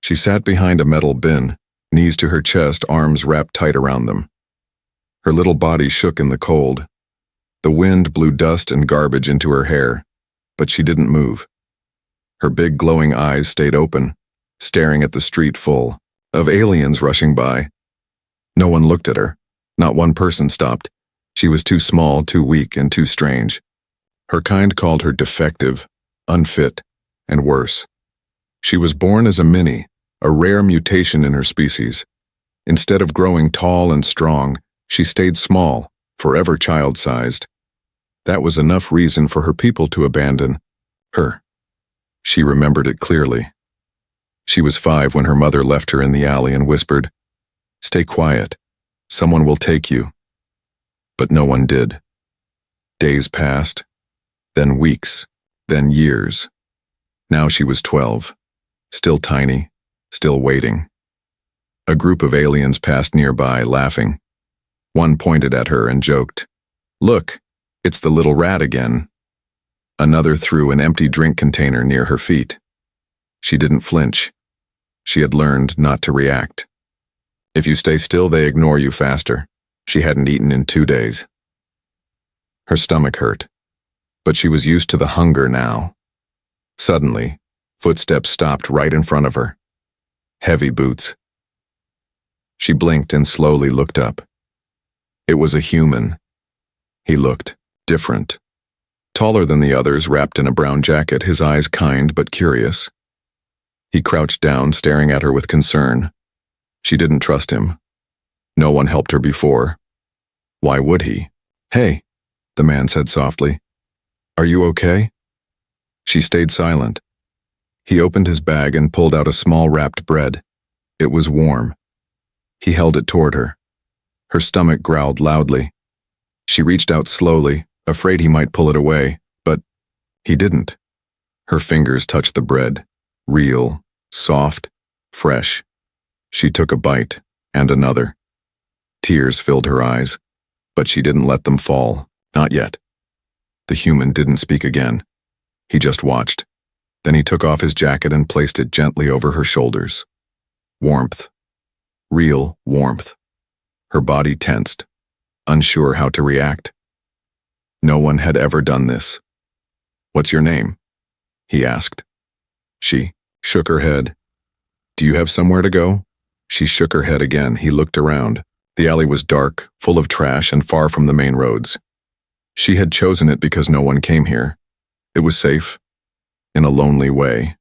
She sat behind a metal bin, knees to her chest, arms wrapped tight around them. Her little body shook in the cold. The wind blew dust and garbage into her hair, but she didn't move. Her big glowing eyes stayed open, staring at the street full of aliens rushing by. No one looked at her. Not one person stopped. She was too small, too weak, and too strange. Her kind called her defective, unfit, and worse. She was born as a mini, a rare mutation in her species. Instead of growing tall and strong, she stayed small, forever child-sized. That was enough reason for her people to abandon her. She remembered it clearly. She was 5 when her mother left her in the alley and whispered, "Stay quiet. Someone will take you." But no one did. Days passed, then weeks, then years. Now she was 12, still tiny, still waiting. A group of aliens passed nearby, laughing. One pointed at her and joked, "Look, it's the little rat again." Another threw an empty drink container near her feet. She didn't flinch. She had learned not to react. If you stay still, they ignore you faster. She hadn't eaten in 2 days. Her stomach hurt, but she was used to the hunger now. Suddenly, footsteps stopped right in front of her. Heavy boots. She blinked and slowly looked up. It was a human. He looked different. Taller than the others, wrapped in a brown jacket, his eyes kind but curious. He crouched down, staring at her with concern. She didn't trust him. No one helped her before. Why would he? "Hey," the man said softly. "Are you okay?" She stayed silent. He opened his bag and pulled out a small wrapped bread. It was warm. He held it toward her. Her stomach growled loudly. She reached out slowly, afraid he might pull it away, but he didn't. Her fingers touched the bread, real, soft, fresh. She took a bite, and another. Tears filled her eyes, but she didn't let them fall, not yet. The human didn't speak again. He just watched. Then he took off his jacket and placed it gently over her shoulders. Warmth. Real warmth. Her body tensed, unsure how to react. No one had ever done this. "What's your name?" he asked. She shook her head. "Do you have somewhere to go?" She shook her head again. He looked around. The alley was dark, full of trash, and far from the main roads. She had chosen it because no one came here. It was safe, in a lonely way.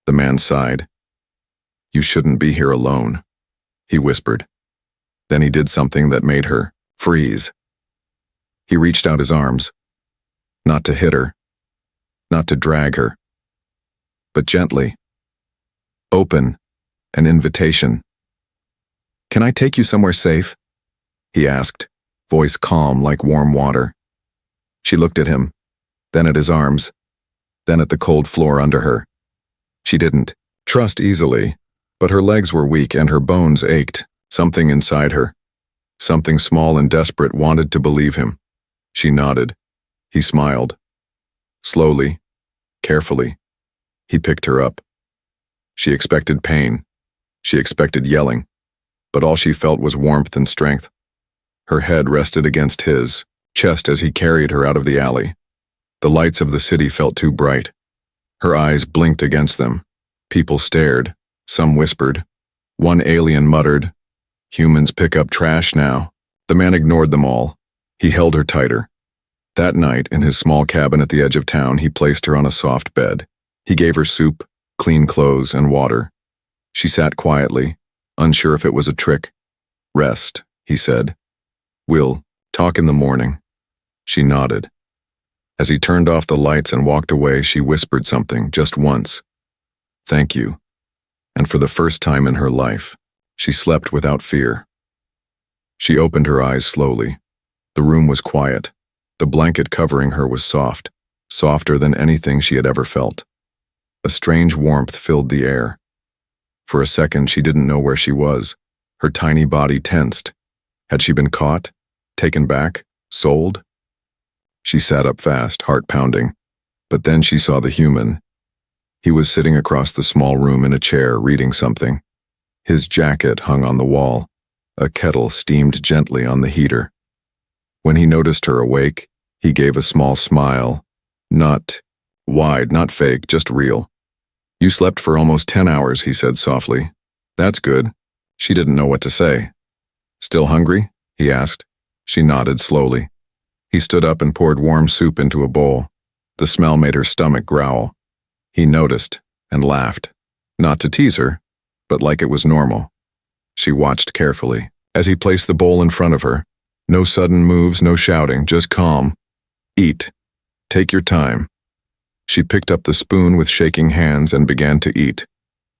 The man sighed. "You shouldn't be here alone," he whispered. Then he did something that made her freeze. He reached out his arms, not to hit her, not to drag her, but gently. Open, an invitation. "Can I take you somewhere safe?" he asked, voice calm like warm water. She looked at him, then at his arms, then at the cold floor under her. She didn't trust easily, but her legs were weak and her bones ached. Something inside her, something small and desperate, wanted to believe him. She nodded. He smiled. Slowly, carefully, he picked her up. She expected pain. She expected yelling, but all she felt was warmth and strength. Her head rested against his chest as he carried her out of the alley. The lights of the city felt too bright. Her eyes blinked against them. People stared. Some whispered. One alien muttered, "Humans pick up trash now." The man ignored them all. He held her tighter. That night, in his small cabin at the edge of town, he placed her on a soft bed. He gave her soup, clean clothes, and water. She sat quietly, unsure if it was a trick. "Rest," he said. "We'll talk in the morning." She nodded. As he turned off the lights and walked away, she whispered something, just once. "Thank you." And for the first time in her life, she slept without fear. She opened her eyes slowly. The room was quiet. The blanket covering her was soft, softer than anything she had ever felt. A strange warmth filled the air. For a second, she didn't know where she was. Her tiny body tensed. Had she been caught? Taken back? Sold? She sat up fast, heart pounding. But then she saw the human. He was sitting across the small room in a chair, reading something. His jacket hung on the wall. A kettle steamed gently on the heater. When he noticed her awake, he gave a small smile. Not wide, not fake, just real. "You slept for almost 10 hours, he said softly. "That's good." She didn't know what to say. "Still hungry?" he asked. She nodded slowly. He stood up and poured warm soup into a bowl. The smell made her stomach growl. He noticed and laughed. Not to tease her, but like it was normal. She watched carefully as he placed the bowl in front of her. No sudden moves, no shouting, just calm. "Eat. Take your time." She picked up the spoon with shaking hands and began to eat.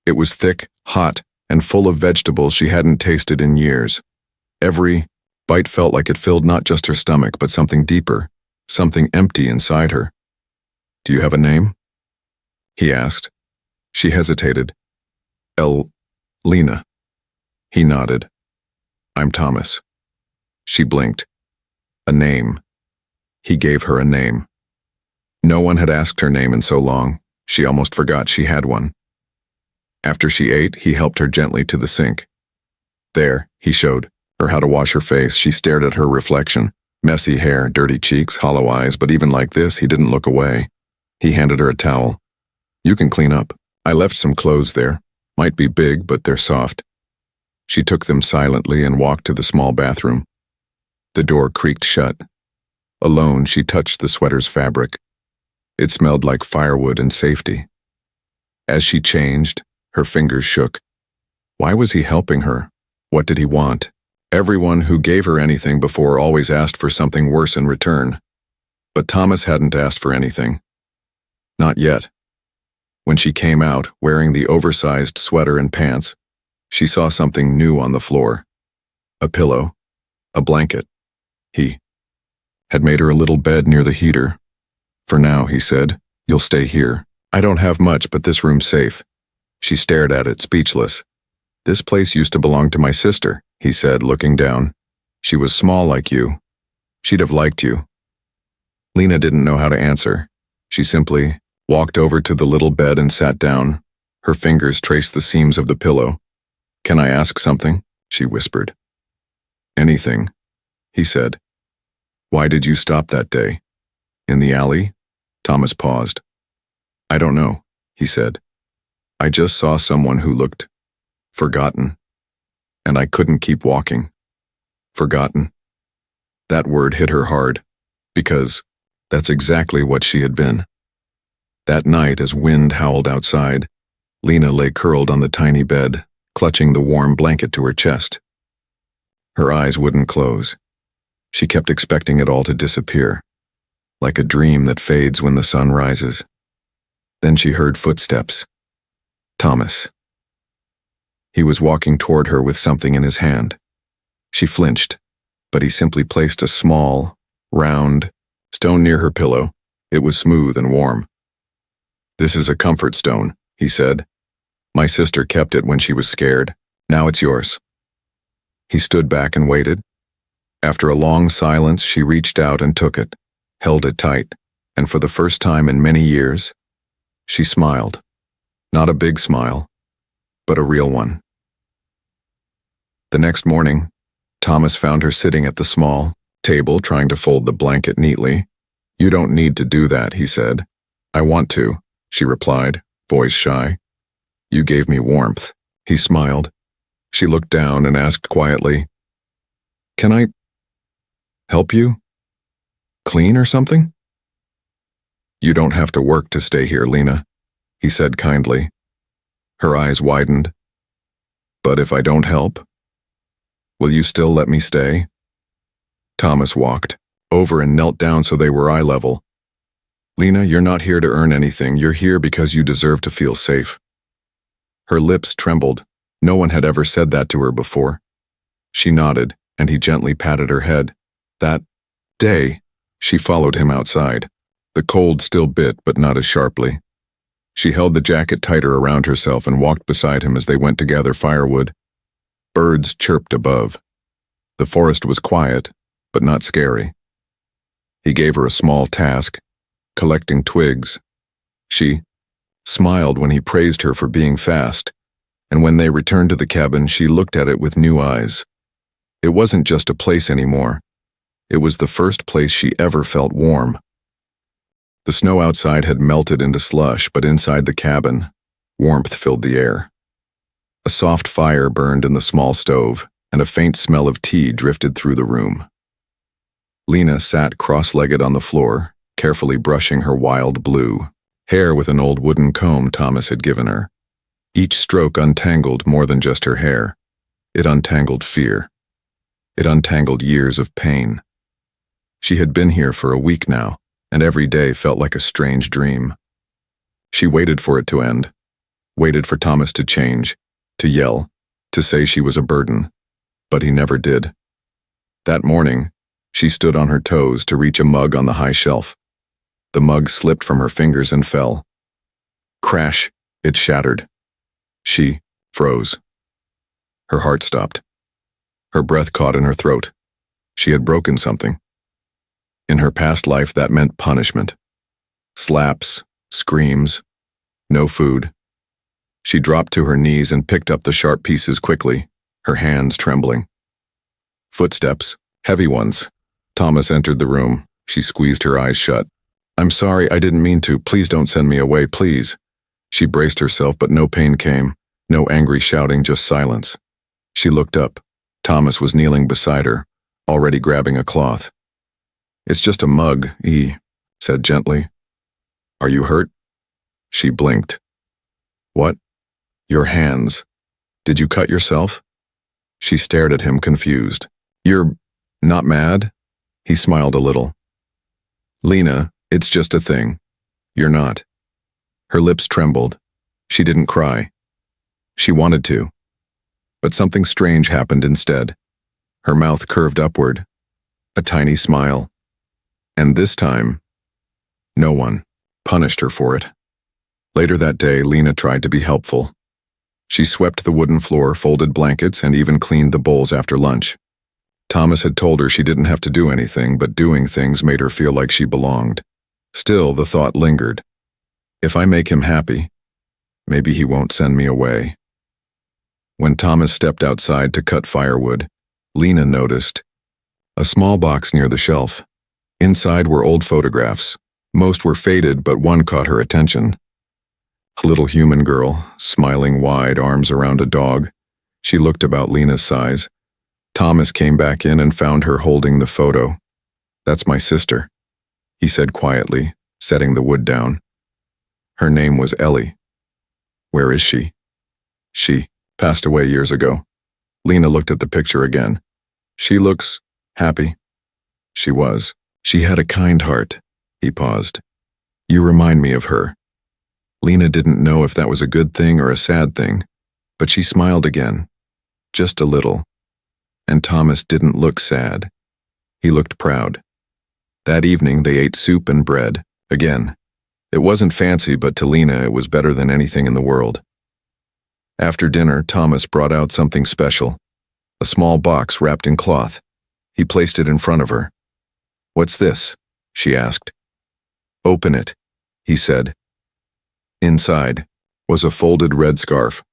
It was thick, hot, and full of vegetables she hadn't tasted in years. Every bite felt like it filled not just her stomach, but something deeper, something empty inside her. "Do you have a name?" he asked. She hesitated. Lena." He nodded. "I'm Thomas." She blinked. A name. He gave her a name. No one had asked her name in so long, she almost forgot she had one. After she ate, he helped her gently to the sink. There, he showed her how to wash her face. She stared at her reflection. Messy hair, dirty cheeks, hollow eyes, but even like this, he didn't look away. He handed her a towel. "You can clean up. I left some clothes there. Might be big, but they're soft." She took them silently and walked to the small bathroom. The door creaked shut. Alone, she touched the sweater's fabric. It smelled like firewood and safety. As she changed, her fingers shook. Why was he helping her? What did he want? Everyone who gave her anything before always asked for something worse in return. But Thomas hadn't asked for anything. Not yet. When she came out, wearing the oversized sweater and pants, she saw something new on the floor. A pillow. A blanket. He had made her a little bed near the heater. "For now," he said, "you'll stay here. I don't have much, but this room's safe." She stared at it, speechless. "This place used to belong to my sister," he said, looking down. "She was small like you. She'd have liked you." Lena didn't know how to answer. She simply walked over to the little bed and sat down. Her fingers traced the seams of the pillow. "Can I ask something?" she whispered. "Anything," he said. "Why did you stop that day? In the alley?" Thomas paused. "I don't know," he said. "I just saw someone who looked forgotten, and I couldn't keep walking." Forgotten. That word hit her hard, because that's exactly what she had been. That night, as wind howled outside, Lena lay curled on the tiny bed, clutching the warm blanket to her chest. Her eyes wouldn't close. She kept expecting it all to disappear, like a dream that fades when the sun rises. Then she heard footsteps. Thomas. He was walking toward her with something in his hand. She flinched, but he simply placed a small, round stone near her pillow. It was smooth and warm. "This is a comfort stone," he said. "My sister kept it when she was scared. Now it's yours." He stood back and waited. After a long silence, she reached out and took it, held it tight, and for the first time in many years, she smiled. Not a big smile, but a real one. The next morning, Thomas found her sitting at the small table trying to fold the blanket neatly. "You don't need to do that," he said. "I want to," she replied, voice shy. "You gave me warmth." He smiled. She looked down and asked quietly, "Can I help you? Clean or something?" "You don't have to work to stay here, Lena," he said kindly. Her eyes widened. "But if I don't help, will you still let me stay?" Thomas walked over and knelt down so they were eye level. "Lena, you're not here to earn anything. You're here because you deserve to feel safe." Her lips trembled. No one had ever said that to her before. She nodded, and he gently patted her head. That day, she followed him outside. The cold still bit, but not as sharply. She held the jacket tighter around herself and walked beside him as they went to gather firewood. Birds chirped above. The forest was quiet, but not scary. He gave her a small task, collecting twigs. She smiled when he praised her for being fast, and when they returned to the cabin, she looked at it with new eyes. It wasn't just a place anymore. It was the first place she ever felt warm. The snow outside had melted into slush, but inside the cabin, warmth filled the air. A soft fire burned in the small stove, and a faint smell of tea drifted through the room. Lena sat cross-legged on the floor, carefully brushing her wild blue hair with an old wooden comb Thomas had given her. Each stroke untangled more than just her hair. It untangled fear. It untangled years of pain. She had been here for a week now, and every day felt like a strange dream. She waited for it to end, waited for Thomas to change, to yell, to say she was a burden, but he never did. That morning, she stood on her toes to reach a mug on the high shelf. The mug slipped from her fingers and fell. Crash, it shattered. She froze. Her heart stopped. Her breath caught in her throat. She had broken something. In her past life, that meant punishment. Slaps, screams, no food. She dropped to her knees and picked up the sharp pieces quickly, her hands trembling. Footsteps, heavy ones. Thomas entered the room. She squeezed her eyes shut. "I'm sorry, I didn't mean to. Please don't send me away, please." She braced herself, but no pain came. No angry shouting, just silence. She looked up. Thomas was kneeling beside her, already grabbing a cloth. "It's just a mug," he said gently. "Are you hurt?" She blinked. "What?" "Your hands. Did you cut yourself?" She stared at him, confused. "You're not mad?" He smiled a little. "Lena, it's just a thing. You're not." Her lips trembled. She didn't cry. She wanted to. But something strange happened instead. Her mouth curved upward. A tiny smile. And this time, no one punished her for it. Later that day, Lena tried to be helpful. She swept the wooden floor, folded blankets, and even cleaned the bowls after lunch. Thomas had told her she didn't have to do anything, but doing things made her feel like she belonged. Still, the thought lingered. If I make him happy, maybe he won't send me away. When Thomas stepped outside to cut firewood, Lena noticed a small box near the shelf. Inside were old photographs. Most were faded, but one caught her attention. A little human girl, smiling wide, arms around a dog. She looked about Lena's size. Thomas came back in and found her holding the photo. "That's my sister," he said quietly, setting the wood down. "Her name was Ellie." "Where is she?" "She passed away years ago." Lena looked at the picture again. "She looks happy." She was. "She had a kind heart." He paused. "You remind me of her." Lena didn't know if that was a good thing or a sad thing, but she smiled again, just a little. And Thomas didn't look sad. He looked proud. That evening they ate soup and bread, again. It wasn't fancy, but to Lena it was better than anything in the world. After dinner, Thomas brought out something special, a small box wrapped in cloth. He placed it in front of her. "What's this?" she asked. "Open it," he said. Inside was a folded red scarf,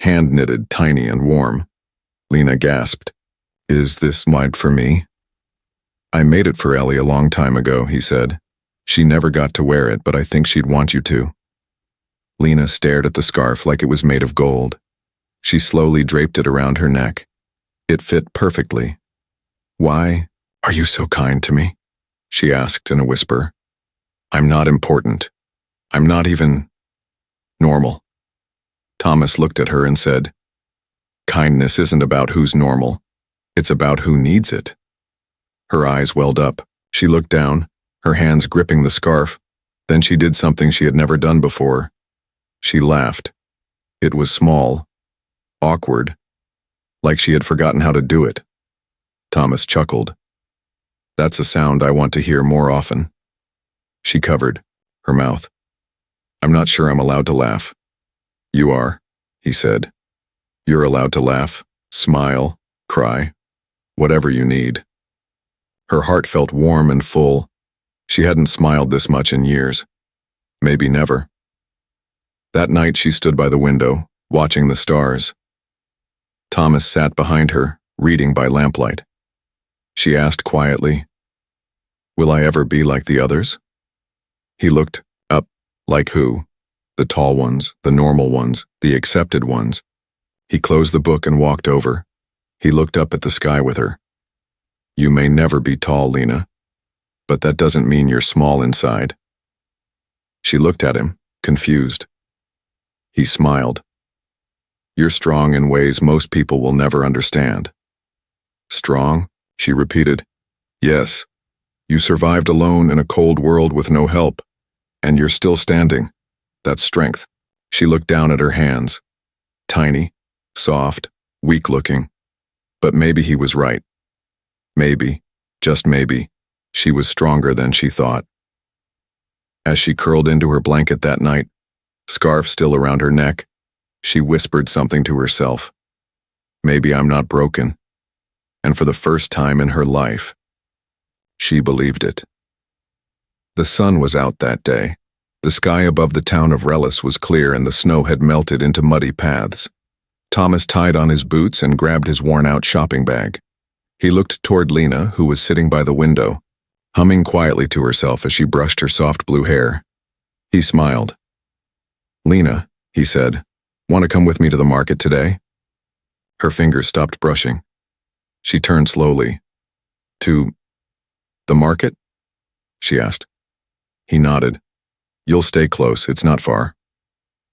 hand-knitted, tiny and warm. Lena gasped. "Is this made for me?" "I made it for Ellie a long time ago," he said. "She never got to wear it, but I think she'd want you to." Lena stared at the scarf like it was made of gold. She slowly draped it around her neck. It fit perfectly. "Why are you so kind to me?" she asked in a whisper. "I'm not important. I'm not even normal." Thomas looked at her and said, "Kindness isn't about who's normal. It's about who needs it." Her eyes welled up. She looked down, her hands gripping the scarf. Then she did something she had never done before. She laughed. It was small, awkward, like she had forgotten how to do it. Thomas chuckled. "That's a sound I want to hear more often." She covered her mouth. "I'm not sure I'm allowed to laugh." "You are," he said. "You're allowed to laugh, smile, cry, whatever you need." Her heart felt warm and full. She hadn't smiled this much in years. Maybe never. That night she stood by the window, watching the stars. Thomas sat behind her, reading by lamplight. She asked quietly, "Will I ever be like the others?" He looked up. Like who? The tall ones, the normal ones, the accepted ones. He closed the book and walked over. He looked up at the sky with her. "You may never be tall, Lena, but that doesn't mean you're small inside." She looked at him, confused. He smiled. "You're strong in ways most people will never understand." "Strong?" she repeated. "Yes. You survived alone in a cold world with no help, and you're still standing. That's strength." She looked down at her hands. Tiny, soft, weak-looking. But maybe he was right. Maybe, just maybe, she was stronger than she thought. As she curled into her blanket that night, scarf still around her neck, she whispered something to herself. Maybe I'm not broken. And for the first time in her life, she believed it. The sun was out that day. The sky above the town of Relis was clear and the snow had melted into muddy paths. Thomas tied on his boots and grabbed his worn-out shopping bag. He looked toward Lena, who was sitting by the window, humming quietly to herself as she brushed her soft blue hair. He smiled. "Lena," he said, "want to come with me to the market today?" Her fingers stopped brushing. She turned slowly. "To the market?" she asked. He nodded. "You'll stay close, it's not far.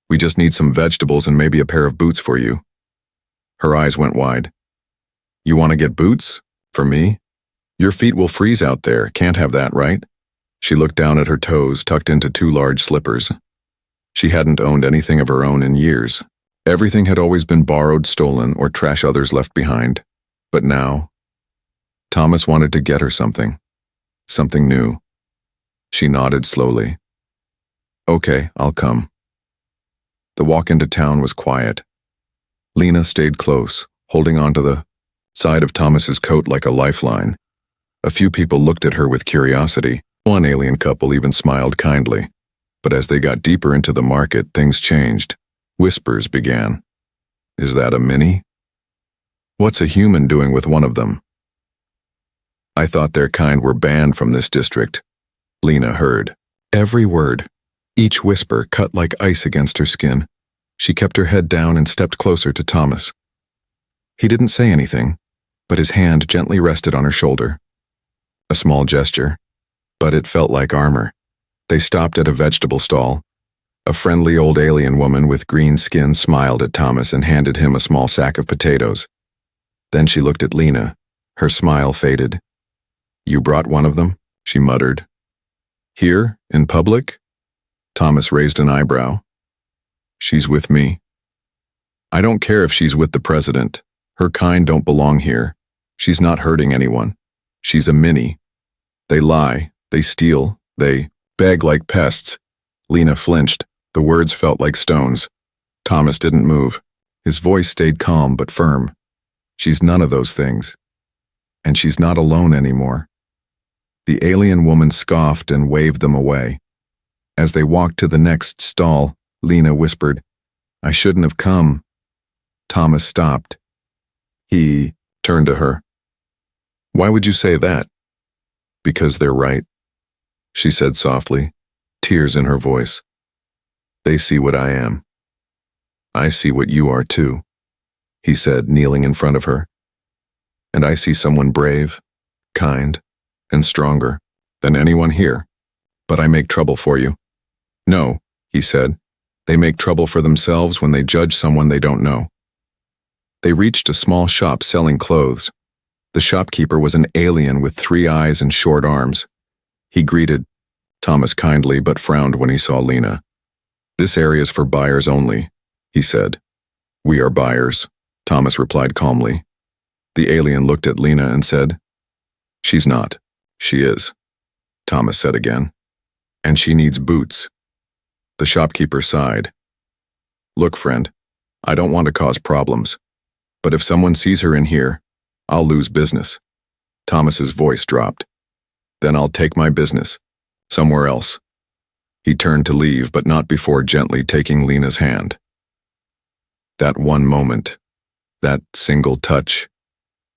We just need some vegetables and maybe a pair of boots for you." Her eyes went wide. "You want to get boots? For me? Your feet will freeze out there, can't have that, right?" She looked down at her toes tucked into two large slippers. She hadn't owned anything of her own in years. Everything had always been borrowed, stolen, or trash others left behind. But now, Thomas wanted to get her something. Something new. She nodded slowly. "Okay, I'll come." The walk into town was quiet. Lena stayed close, holding onto the side of Thomas's coat like a lifeline. A few people looked at her with curiosity. One alien couple even smiled kindly. But as they got deeper into the market, things changed. Whispers began. "Is that a mini? What's a human doing with one of them?" "I thought their kind were banned from this district." Lena heard. Every word, each whisper cut like ice against her skin. She kept her head down and stepped closer to Thomas. He didn't say anything, but his hand gently rested on her shoulder. A small gesture, but it felt like armor. They stopped at a vegetable stall. A friendly old alien woman with green skin smiled at Thomas and handed him a small sack of potatoes. Then she looked at Lena. Her smile faded. "You brought one of them?" she muttered. "Here, in public?" Thomas raised an eyebrow. "She's with me." "I don't care if she's with the president. Her kind don't belong here. She's not hurting anyone. She's a mini. They lie, they steal, they beg like pests." Lena flinched. The words felt like stones. Thomas didn't move. His voice stayed calm but firm. "She's none of those things. And she's not alone anymore." The alien woman scoffed and waved them away. As they walked to the next stall, Lena whispered, "I shouldn't have come." Thomas stopped. He turned to her. "Why would you say that?" "Because they're right," she said softly, tears in her voice. "They see what I am. I see what you are too," he said, kneeling in front of her. "And I see someone brave, kind, and stronger than anyone here. But I make trouble for you." "No," he said. "They make trouble for themselves when they judge someone they don't know." They reached a small shop selling clothes. The shopkeeper was an alien with 3 eyes and short arms. He greeted Thomas kindly but frowned when he saw Lena. "This area's for buyers only," he said. "We are buyers," Thomas replied calmly. The alien looked at Lena and said, "She's not. She is," Thomas said again. "And she needs boots." The shopkeeper sighed. "Look, friend, I don't want to cause problems, but if someone sees her in here, I'll lose business." Thomas's voice dropped. "Then I'll take my business somewhere else." He turned to leave, but not before gently taking Lena's hand. That one moment, that single touch,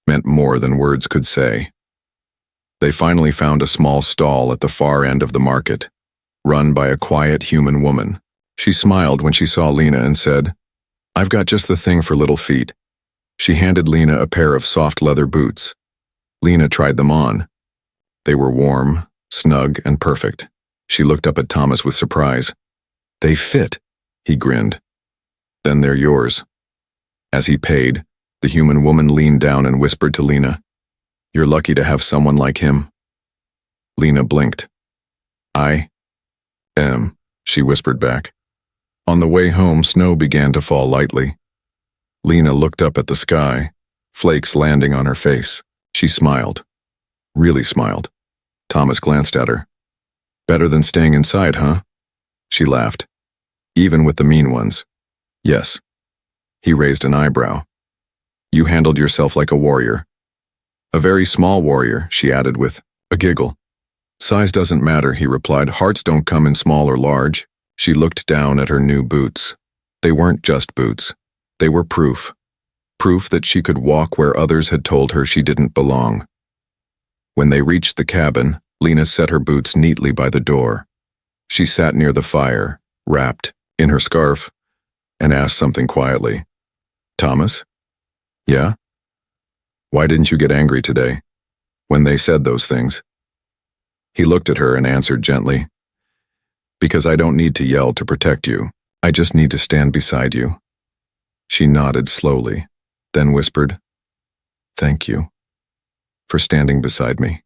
meant more than words could say. They finally found a small stall at the far end of the market, run by a quiet human woman. She smiled when she saw Lena and said, "I've got just the thing for little feet." She handed Lena a pair of soft leather boots. Lena tried them on. They were warm, snug, and perfect. She looked up at Thomas with surprise. "They fit," he grinned. "Then they're yours." As he paid, the human woman leaned down and whispered to Lena, "You're lucky to have someone like him." Lena blinked. "I am," she whispered back. On the way home, snow began to fall lightly. Lena looked up at the sky, flakes landing on her face. She smiled. Really smiled. Thomas glanced at her. "Better than staying inside, huh?" She laughed. "Even with the mean ones." "Yes." He raised an eyebrow. "You handled yourself like a warrior." "A very small warrior," she added with a giggle. "Size doesn't matter," he replied. "Hearts don't come in small or large." She looked down at her new boots. They weren't just boots. They were proof. Proof that she could walk where others had told her she didn't belong. When they reached the cabin, Lena set her boots neatly by the door. She sat near the fire, wrapped in her scarf, and asked something quietly. "Thomas?" "Yeah?" "Why didn't you get angry today, when they said those things?" He looked at her and answered gently, "Because I don't need to yell to protect you. I just need to stand beside you." She nodded slowly, then whispered, "Thank you for standing beside me."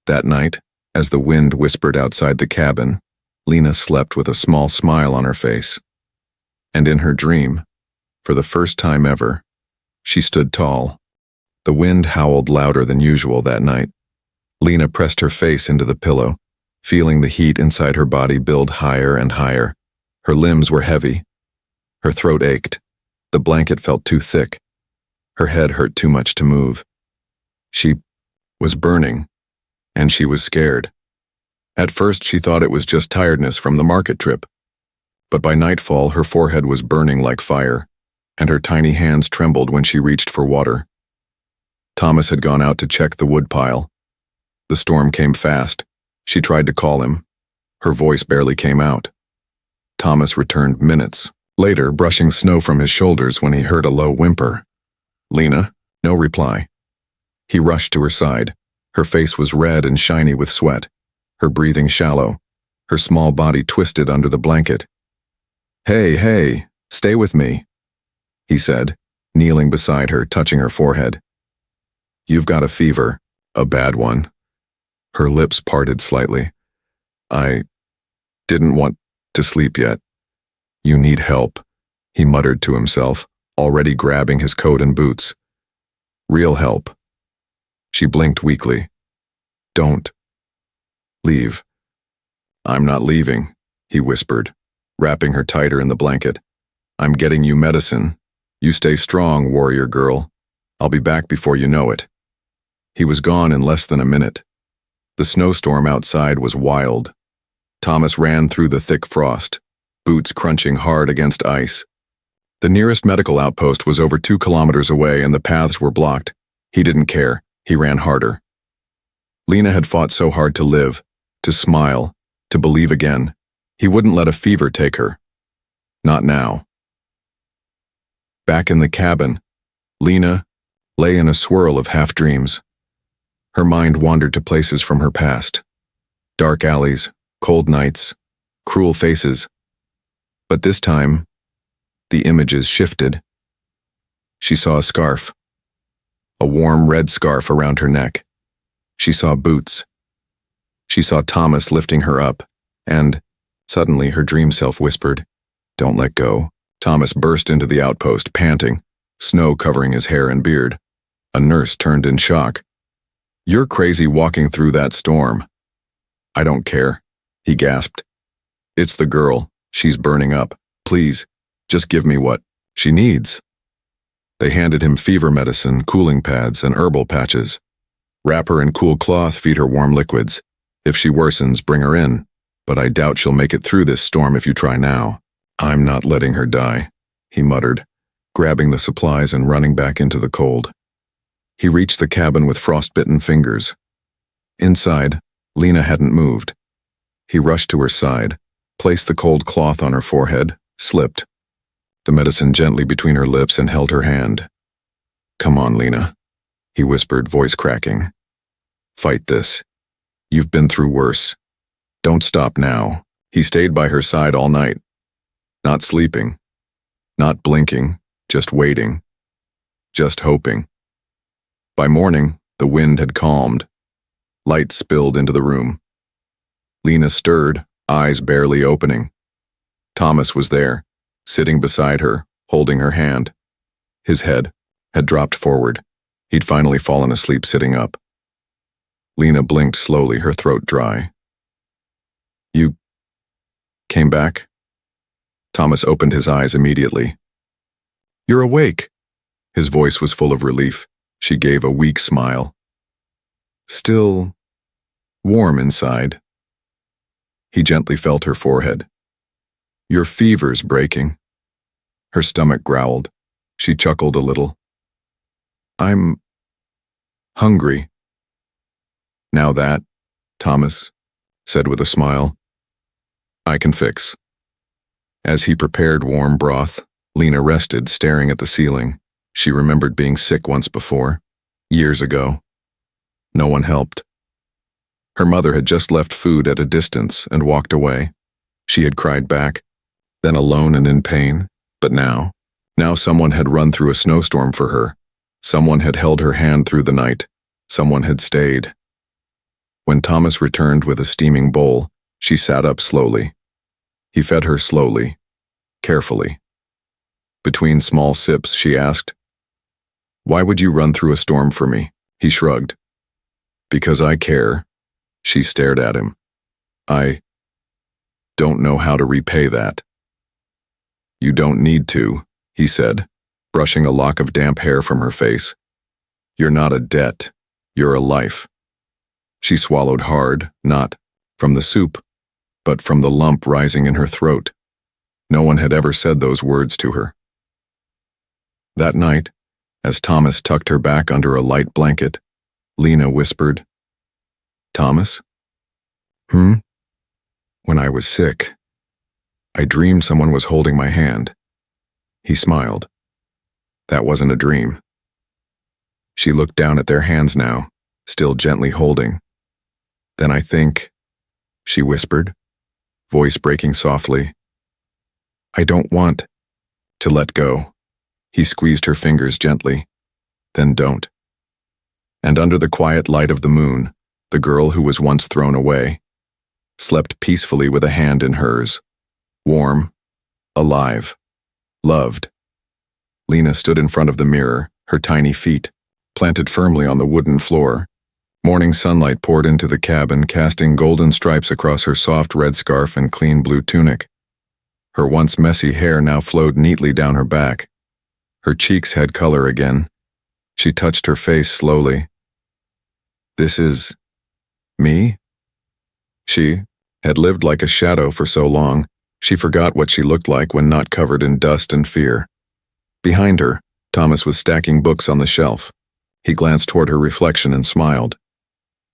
That night, as the wind whispered outside the cabin, Lena slept with a small smile on her face. And in her dream, for the first time ever, she stood tall. The wind howled louder than usual that night. Lena pressed her face into the pillow, feeling the heat inside her body build higher and higher. Her limbs were heavy. Her throat ached. The blanket felt too thick. Her head hurt too much to move. She was burning, and she was scared. At first, she thought it was just tiredness from the market trip. But by nightfall, her forehead was burning like fire, and her tiny hands trembled when she reached for water. Thomas had gone out to check the woodpile. The storm came fast. She tried to call him. Her voice barely came out. Thomas returned minutes later, brushing snow from his shoulders when he heard a low whimper. "Lena?" No reply. He rushed to her side. Her face was red and shiny with sweat, her breathing shallow, her small body twisted under the blanket. Hey, stay with me," he said, kneeling beside her, touching her forehead. "You've got a fever, a bad one." Her lips parted slightly. "I didn't want to sleep yet." "You need help," he muttered to himself, already grabbing his coat and boots. "Real help." She blinked weakly. "Don't leave." "I'm not leaving," he whispered, wrapping her tighter in the blanket. "I'm getting you medicine. You stay strong, warrior girl. I'll be back before you know it." He was gone in less than a minute. The snowstorm outside was wild. Thomas ran through the thick frost, boots crunching hard against ice. The nearest medical outpost was over 2 kilometers away and the paths were blocked. He didn't care. He ran harder. Lena had fought so hard to live, to smile, to believe again. He wouldn't let a fever take her. Not now. Back in the cabin, Lena lay in a swirl of half-dreams. Her mind wandered to places from her past. Dark alleys, cold nights, cruel faces. But this time, the images shifted. She saw a scarf, a warm red scarf around her neck. She saw boots. She saw Thomas lifting her up, and suddenly her dream self whispered, "Don't let go." Thomas burst into the outpost, panting, snow covering his hair and beard. A nurse turned in shock. "You're crazy walking through that storm." "I don't care," he gasped. "It's the girl. She's burning up. Please, just give me what she needs." They handed him fever medicine, cooling pads, and herbal patches. Wrap her in cool cloth, feed her warm liquids, If she worsens, bring her in, but I doubt she'll make it through this storm if you try now. I'm not letting her die, he muttered, grabbing the supplies and running back into the cold. He reached the cabin with frostbitten fingers. Inside, Lena hadn't moved. He rushed to her side, placed the cold cloth on her forehead, slipped the medicine gently between her lips and held her hand. Come on, Lena, he whispered, voice cracking. Fight this. You've been through worse. Don't stop now. He stayed by her side all night. Not sleeping. Not blinking, just waiting. Just hoping. By morning, the wind had calmed. Light spilled into the room. Lena stirred, eyes barely opening. Thomas was there, sitting beside her, holding her hand. His head had dropped forward. He'd finally fallen asleep sitting up. Lena blinked slowly, her throat dry. You came back? Thomas opened his eyes immediately. You're awake. His voice was full of relief. She gave a weak smile. Still warm inside. He gently felt her forehead. Your fever's breaking. Her stomach growled. She chuckled a little. I'm hungry. Now that, Thomas said with a smile, I can fix. As he prepared warm broth, Lena rested, staring at the ceiling. She remembered being sick once before, years ago. No one helped. Her mother had just left food at a distance and walked away. She had cried back, then alone and in pain, but now someone had run through a snowstorm for her. Someone had held her hand through the night. Someone had stayed. When Thomas returned with a steaming bowl, she sat up slowly. He fed her slowly, carefully. Between small sips, she asked, Why would you run through a storm for me? He shrugged. Because I care. She stared at him. I don't know how to repay that. You don't need to, he said, brushing a lock of damp hair from her face. You're not a debt. You're a life. She swallowed hard, not from the soup, but from the lump rising in her throat. No one had ever said those words to her. That night, as Thomas tucked her back under a light blanket, Lena whispered, Thomas? When I was sick, I dreamed someone was holding my hand. He smiled. That wasn't a dream. She looked down at their hands now, still gently holding. Then I think, she whispered, voice breaking softly, I don't want to let go. He squeezed her fingers gently. Then don't. And under the quiet light of the moon, the girl who was once thrown away slept peacefully with a hand in hers, warm, alive, loved. Lena stood in front of the mirror, her tiny feet planted firmly on the wooden floor. Morning sunlight poured into the cabin, casting golden stripes across her soft red scarf and clean blue tunic. Her once messy hair now flowed neatly down her back. Her cheeks had color again. She touched her face slowly. This is me? She had lived like a shadow for so long, she forgot what she looked like when not covered in dust and fear. Behind her, Thomas was stacking books on the shelf. He glanced toward her reflection and smiled.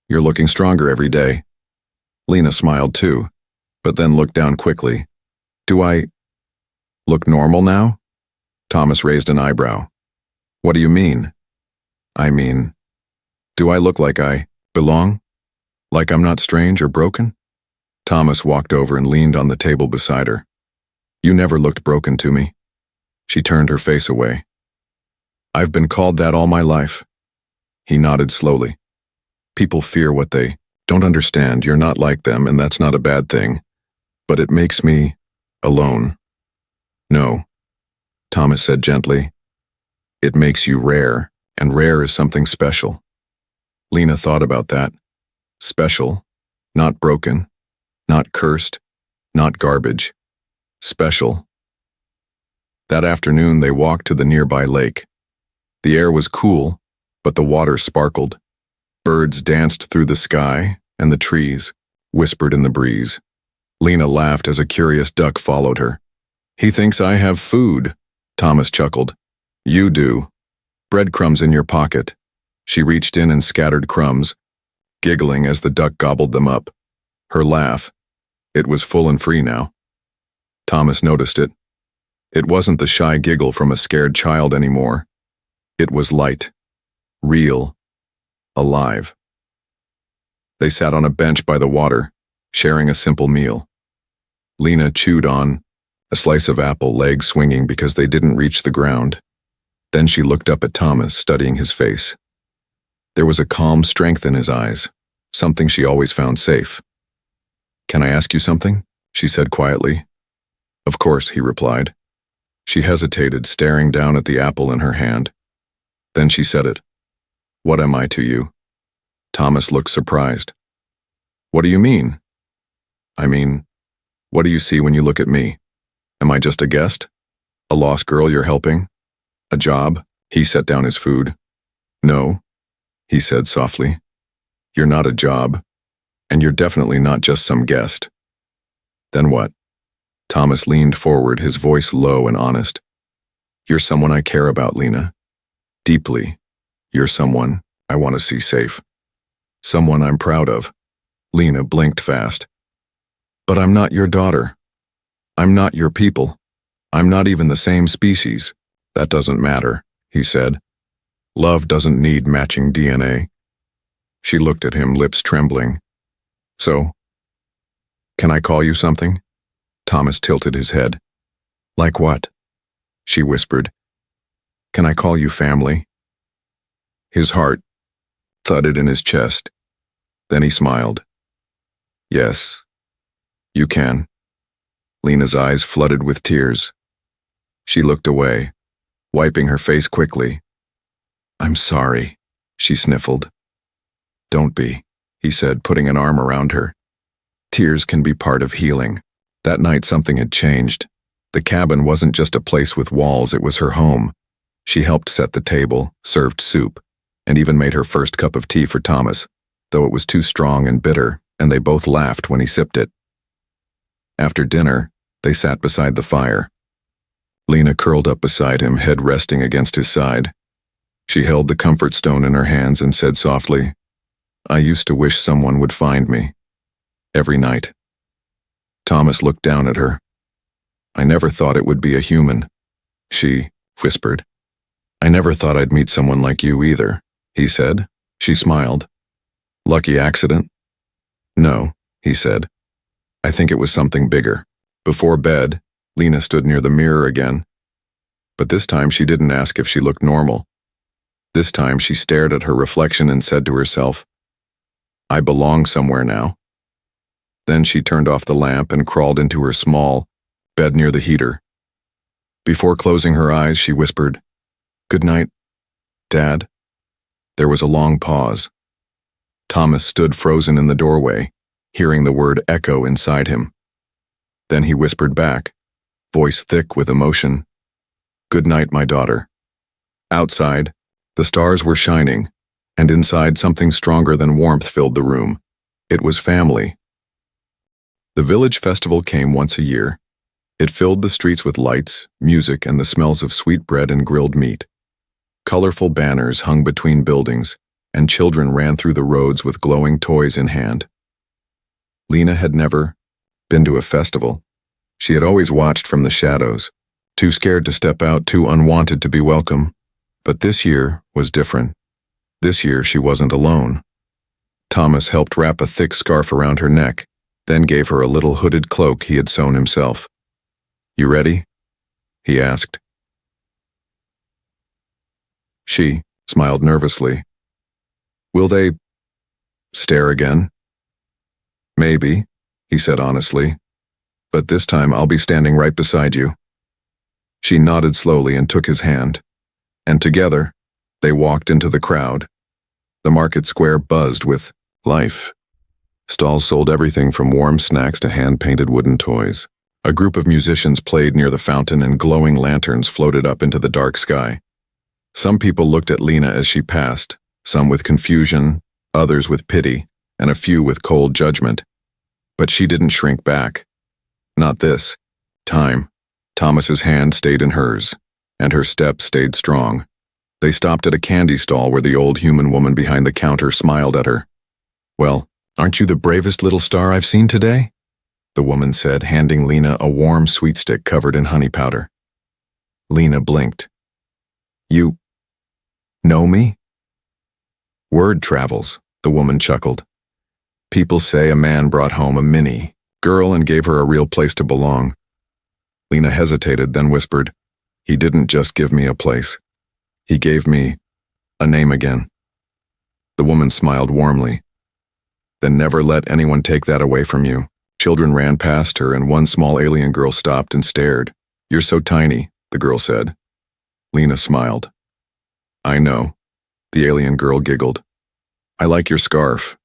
You're looking stronger every day. Lena smiled too, but then looked down quickly. Do I look normal now? Thomas raised an eyebrow. What do you mean? I mean, do I look like I belong? Like I'm not strange or broken? Thomas walked over and leaned on the table beside her. You never looked broken to me. She turned her face away. I've been called that all my life. He nodded slowly. People fear what they don't understand. You're not like them, and that's not a bad thing. But it makes me alone. No, Thomas said gently. It makes you rare, and rare is something special. Lena thought about that. Special, not broken, not cursed, not garbage. Special. That afternoon they walked to the nearby lake. The air was cool, but the water sparkled. Birds danced through the sky, and the trees whispered in the breeze. Lena laughed as a curious duck followed her. He thinks I have food, Thomas chuckled. You do. Breadcrumbs in your pocket. She reached in and scattered crumbs, giggling as the duck gobbled them up. Her laugh. It was full and free now. Thomas noticed it. It wasn't the shy giggle from a scared child anymore. It was light, real, alive. They sat on a bench by the water, sharing a simple meal. Lena chewed on a slice of apple, legs swinging because they didn't reach the ground. Then she looked up at Thomas, studying his face. There was a calm strength in his eyes, something she always found safe. Can I ask you something? She said quietly. Of course, he replied. She hesitated, staring down at the apple in her hand. Then she said it. What am I to you? Thomas looked surprised. What do you mean? I mean, what do you see when you look at me? Am I just a guest? A lost girl you're helping? A job? He set down his food. No, he said softly. You're not a job, and you're definitely not just some guest. Then what? Thomas leaned forward, his voice low and honest. You're someone I care about, Lena. Deeply. You're someone I want to see safe. Someone I'm proud of. Lena blinked fast. But I'm not your daughter. I'm not your people. I'm not even the same species. That doesn't matter, he said. Love doesn't need matching DNA. She looked at him, lips trembling. So, can I call you something? Thomas tilted his head. Like what? She whispered. Can I call you family? His heart thudded in his chest. Then he smiled. Yes, you can. Lena's eyes flooded with tears. She looked away, wiping her face quickly. I'm sorry, she sniffled. Don't be, he said, putting an arm around her. Tears can be part of healing. That night something had changed. The cabin wasn't just a place with walls, it was her home. She helped set the table, served soup, and even made her first cup of tea for Thomas, though it was too strong and bitter, and they both laughed when he sipped it. After dinner, they sat beside the fire. Lena curled up beside him, head resting against his side. She held the comfort stone in her hands and said softly, I used to wish someone would find me. Every night. Thomas looked down at her. I never thought it would be a human. She whispered. I never thought I'd meet someone like you either, he said. She smiled. Lucky accident? No, he said. I think it was something bigger. Before bed, Lena stood near the mirror again. But this time she didn't ask if she looked normal. This time she stared at her reflection and said to herself, I belong somewhere now. Then she turned off the lamp and crawled into her small bed near the heater. Before closing her eyes, she whispered, Good night, Dad. There was a long pause. Thomas stood frozen in the doorway, hearing the word echo inside him. Then he whispered back, voice thick with emotion, Good night, my daughter. Outside, the stars were shining, and inside something stronger than warmth filled the room. It was family. The village festival came once a year. It filled the streets with lights, music, and the smells of sweet bread and grilled meat. Colorful banners hung between buildings, and children ran through the roads with glowing toys in hand. Lena had never been to a festival. She had always watched from the shadows, too scared to step out, too unwanted to be welcome. But this year was different. This year she wasn't alone. Thomas helped wrap a thick scarf around her neck, then gave her a little hooded cloak he had sewn himself. You ready? He asked. She smiled nervously. Will they stare again? Maybe, he said honestly, but this time I'll be standing right beside you. She nodded slowly and took his hand, and together they walked into the crowd. The market square buzzed with life. Stalls sold everything from warm snacks to hand-painted wooden toys. A group of musicians played near the fountain and glowing lanterns floated up into the dark sky. Some people looked at Lena as she passed, some with confusion, others with pity, and a few with cold judgment. But she didn't shrink back. Not this time. Thomas's hand stayed in hers, and her step stayed strong. They stopped at a candy stall where the old human woman behind the counter smiled at her. "Well, aren't you the bravest little star I've seen today?" the woman said, handing Lena a warm sweet stick covered in honey powder. Lena blinked. "You know me?" "Word travels," the woman chuckled. "People say a man brought home a mini girl and gave her a real place to belong." Lena hesitated, then whispered, "He didn't just give me a place. He gave me a name again." The woman smiled warmly. "Then never let anyone take that away from you." Children ran past her, and one small alien girl stopped and stared. "You're so tiny," the girl said. Lena smiled. "I know." The alien girl giggled. "I like your scarf."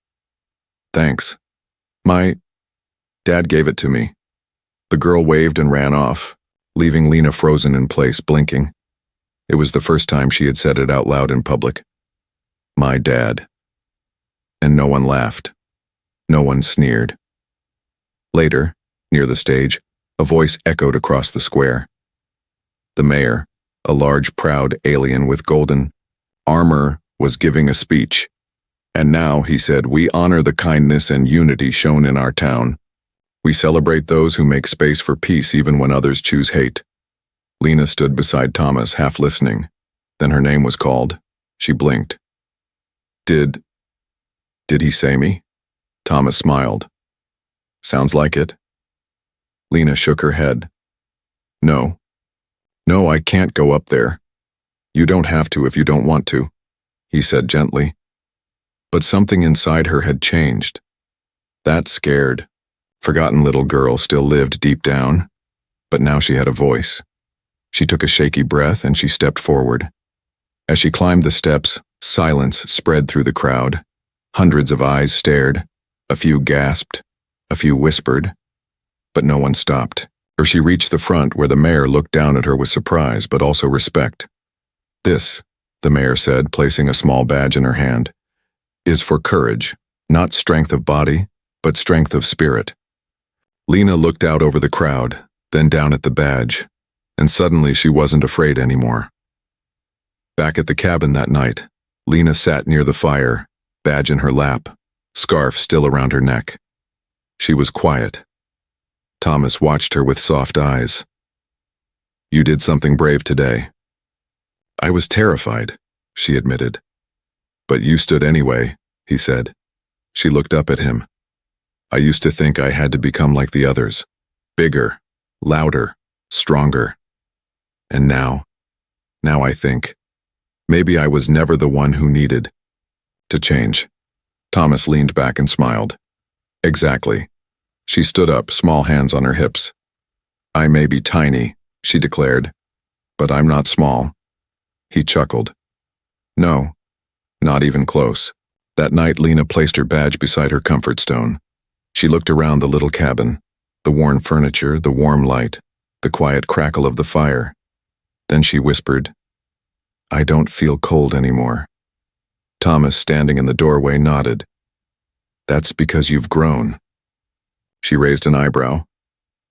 "Thanks. My dad gave it to me." The girl waved and ran off, leaving Lena frozen in place, blinking. It was the first time she had said it out loud in public. "My dad." And no one laughed. No one sneered. Later, near the stage, a voice echoed across the square. The mayor, a large, proud alien with golden armor, was giving a speech. "And now," he said, "we honor the kindness and unity shown in our town. We celebrate those who make space for peace even when others choose hate." Lena stood beside Thomas, half listening. Then her name was called. She blinked. Did he say me?" Thomas smiled. "Sounds like it." Lena shook her head. No, I can't go up there." "You don't have to if you don't want to," he said gently. But something inside her had changed. That scared, forgotten little girl still lived deep down, but now she had a voice. She took a shaky breath and she stepped forward. As she climbed the steps, silence spread through the crowd. Hundreds of eyes stared, a few gasped, a few whispered, but no one stopped. Or she reached the front where the mayor looked down at her with surprise but also respect. "This," the mayor said, placing a small badge in her hand, "is for courage, not strength of body, but strength of spirit." Lena looked out over the crowd, then down at the badge, and suddenly she wasn't afraid anymore. Back at the cabin that night, Lena sat near the fire, badge in her lap, scarf still around her neck. She was quiet. Thomas watched her with soft eyes. "You did something brave today." "I was terrified," she admitted. "But you stood anyway," he said. She looked up at him. "I used to think I had to become like the others, bigger, louder, stronger. And now I think, maybe I was never the one who needed to change." Thomas leaned back and smiled. "Exactly." She stood up, small hands on her hips. "I may be tiny," she declared, "but I'm not small." He chuckled. "No, not even close." That night, Lena placed her badge beside her comfort stone. She looked around the little cabin, the worn furniture, the warm light, the quiet crackle of the fire. Then she whispered, "I don't feel cold anymore." Thomas, standing in the doorway, nodded. "That's because you've grown." She raised an eyebrow.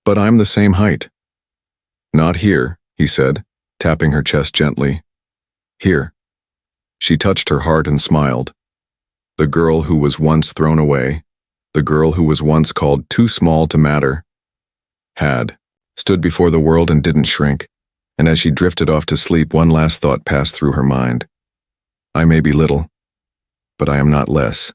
"But I'm the same height." "Not here," he said, tapping her chest gently. "Here." She touched her heart and smiled. The girl who was once thrown away, the girl who was once called too small to matter, had stood before the world and didn't shrink. And as she drifted off to sleep, one last thought passed through her mind. I may be little, but I am not less.